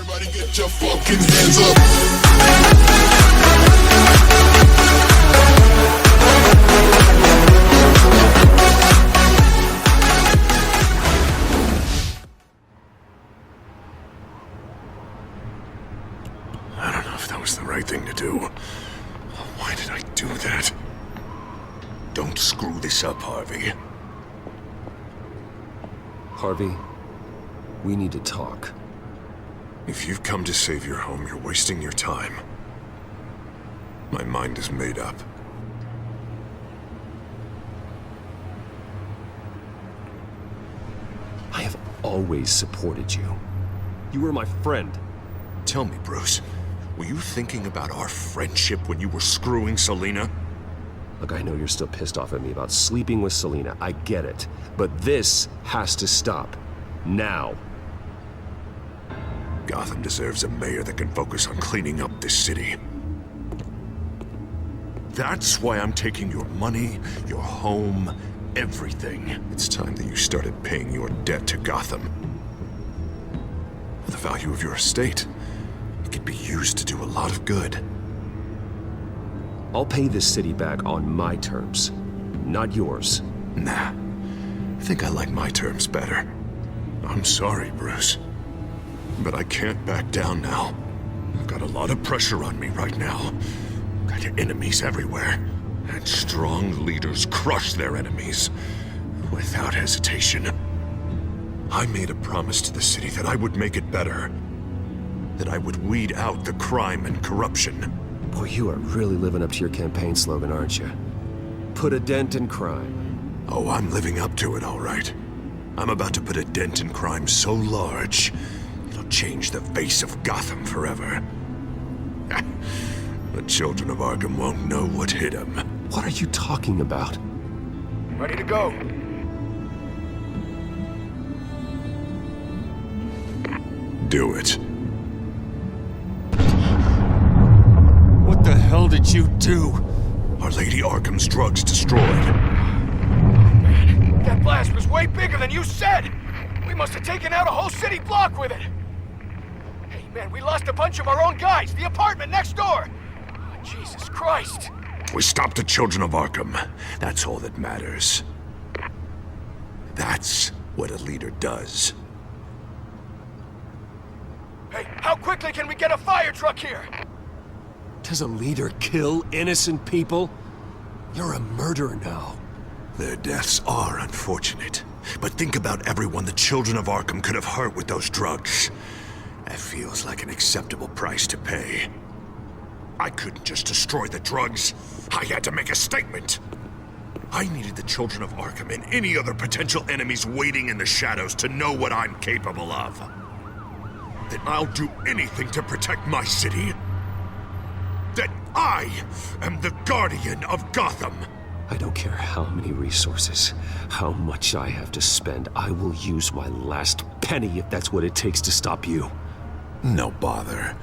Everybody get your fucking hands up. I don't know if that was the right thing to do. Why did I do that? Don't screw this up, Harvey. Harvey, we need to talk. If you've come to save your home, you're wasting your time. My mind is made up. I have always supported you. You were my friend. Tell me, Bruce, were you thinking about our friendship when you were screwing Selina? Look, I know you're still pissed off at me about sleeping with Selina. I get it. But this has to stop. Now. Gotham deserves a mayor that can focus on cleaning up this city. That's why I'm taking your money, your home, everything. It's time that you started paying your debt to Gotham. For the value of your estate, it could be used to do a lot of good. I'll pay this city back on my terms, not yours. Nah, I think I like my terms better. I'm sorry, Bruce, but I can't back down now. I've got a lot of pressure on me right now. Got enemies everywhere, and strong leaders crush their enemies without hesitation. I made a promise to the city that I would make it better, that I would weed out the crime and corruption. Boy, you are really living up to your campaign slogan, aren't you? Put a dent in crime. Oh, I'm living up to it, all right. I'm about to put a dent in crime so large, it'll change the face of Gotham forever. The children of Arkham won't know what hit them. What are you talking about? Ready to go. Do it. What the hell did you do? Our Lady Arkham's drugs destroyed. Man, that blast was way bigger than you said! We must have taken out a whole city block with it! Hey, man, we lost a bunch of our own guys! The apartment next door! Oh, Jesus Christ! We stopped the children of Arkham. That's all that matters. That's what a leader does. Hey, how quickly can we get a fire truck here? Does a leader kill innocent people? You're a murderer now. Their deaths are unfortunate. But think about everyone the children of Arkham could have hurt with those drugs. That feels like an acceptable price to pay. I couldn't just destroy the drugs. I had to make a statement. I needed the children of Arkham and any other potential enemies waiting in the shadows to know what I'm capable of. That I'll do anything to protect my city. That I am the guardian of Gotham. I don't care how many resources, how much I have to spend. I will use my last penny if that's what it takes to stop you. No bother.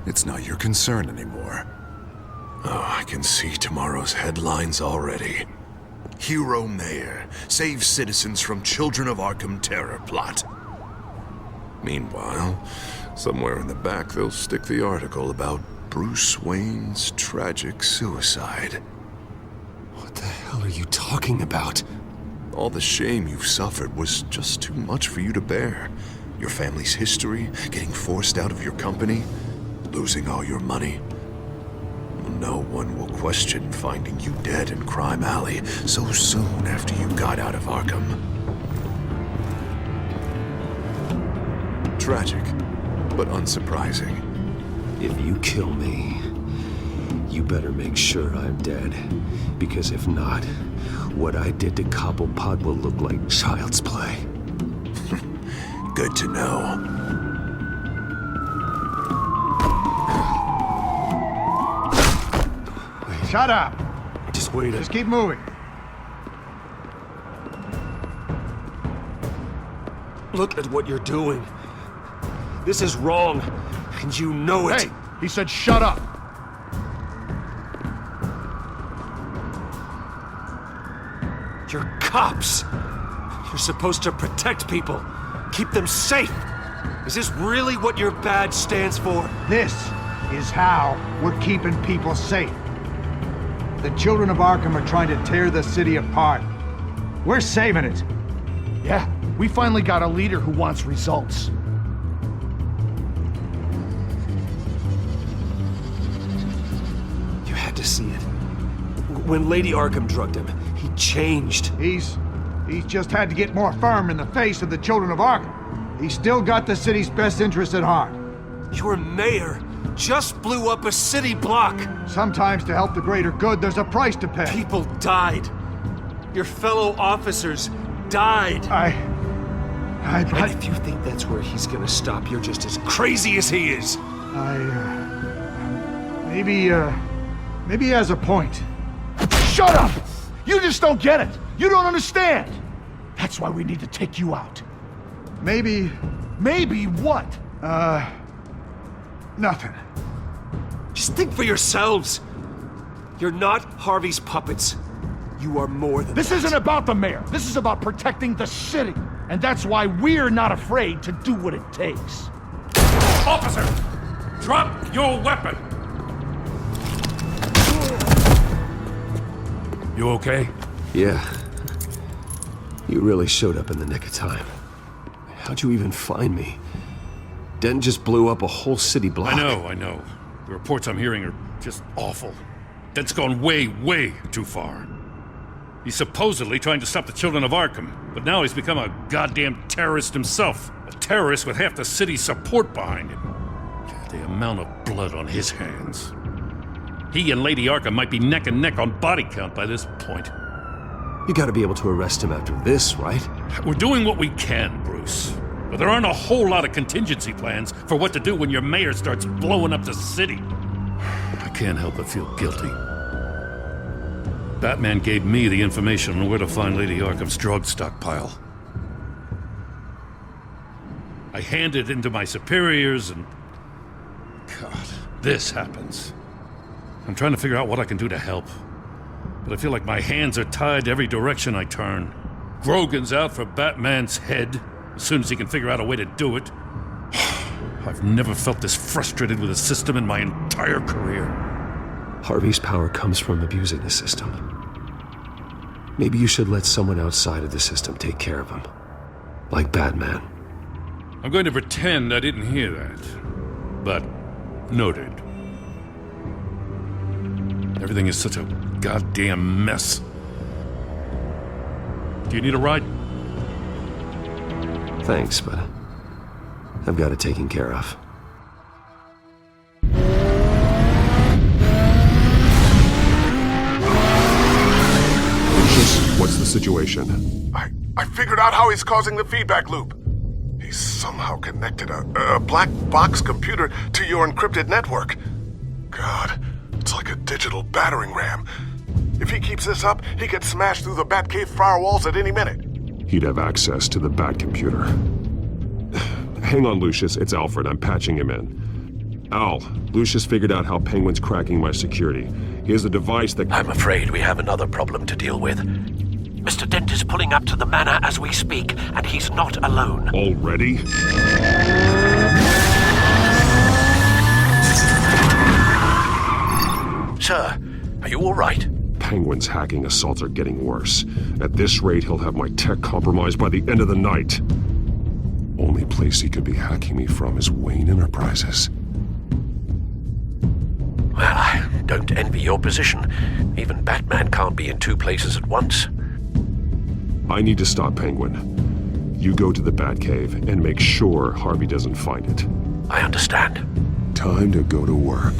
It's not your concern anymore. Oh, I can see tomorrow's headlines already. Hero Mayor saves citizens from Children of Arkham terror plot. Meanwhile, somewhere in the back they'll stick the article about Bruce Wayne's tragic suicide. What the hell are you talking about? All the shame you've suffered was just too much for you to bear. Your family's history, getting forced out of your company, losing all your money. No one will question finding you dead in Crime Alley so soon after you got out of Arkham. Tragic, but unsurprising. If you kill me, you better make sure I'm dead. Because if not, what I did to Cobblepot will look like child's play. Good to know. Shut up! Just wait. Just keep moving. Look at what you're doing. This is wrong, and you know it. Hey, he said shut up. You're cops. You're supposed to protect people, keep them safe. Is this really what your badge stands for? This is how we're keeping people safe. The children of Arkham are trying to tear the city apart. We're saving it. Yeah, we finally got a leader who wants results. You had to see it. When Lady Arkham drugged him, he changed. He's just had to get more firm in the face of the children of Arkham. He's still got the city's best interests at heart. Your mayor just blew up a city block. Sometimes to help the greater good, there's a price to pay. People died. Your fellow officers died. And if you think that's where he's gonna stop, you're just as crazy as he is. Maybe he has a point. Shut up! You just don't get it. You don't understand. That's why we need to take you out. Maybe what? Nothing. Just think for yourselves. You're not Harvey's puppets. You are more than This that. isn't about the mayor. This is about protecting the city. And that's why we're not afraid to do what it takes. Officer, drop your weapon. You okay? Yeah. You really showed up in the nick of time. How'd you even find me? Den just blew up a whole city block. I know. The reports I'm hearing are just awful. That's gone way, way too far. He's supposedly trying to stop the children of Arkham, but now he's become a goddamn terrorist himself. A terrorist with half the city's support behind him. The amount of blood on his hands. He and Lady Arkham might be neck and neck on body count by this point. You gotta be able to arrest him after this, right? We're doing what we can, Bruce. But there aren't a whole lot of contingency plans for what to do when your mayor starts blowing up the city. I can't help but feel guilty. Batman gave me the information on where to find Lady Arkham's drug stockpile. I handed it into my superiors and... God, this happens. I'm trying to figure out what I can do to help. But I feel like my hands are tied every direction I turn. Grogan's out for Batman's head as soon as he can figure out a way to do it. I've never felt this frustrated with a system in my entire career. Harvey's power comes from abusing the system. Maybe you should let someone outside of the system take care of him. Like Batman. I'm going to pretend I didn't hear that. But, noted. Everything is such a goddamn mess. Do you need a ride? Thanks, but I've got it taken care of. What's the situation? I figured out how he's causing the feedback loop. He's somehow connected a black box computer to your encrypted network. God, it's like a digital battering ram. If he keeps this up, he could smash through the Batcave firewalls at any minute. He'd have access to the Bat computer. Hang on, Lucius. It's Alfred. I'm patching him in. Al, Lucius figured out how Penguin's cracking my security. He has a device that... I'm afraid we have another problem to deal with. Mr. Dent is pulling up to the manor as we speak, and he's not alone. Already? Sir, are you all right? Penguin's hacking assaults are getting worse. At this rate, he'll have my tech compromised by the end of the night. Only place he could be hacking me from is Wayne Enterprises. Well, I don't envy your position. Even Batman can't be in two places at once. I need to stop Penguin. You go to the Batcave and make sure Harvey doesn't find it. I understand. Time to go to work.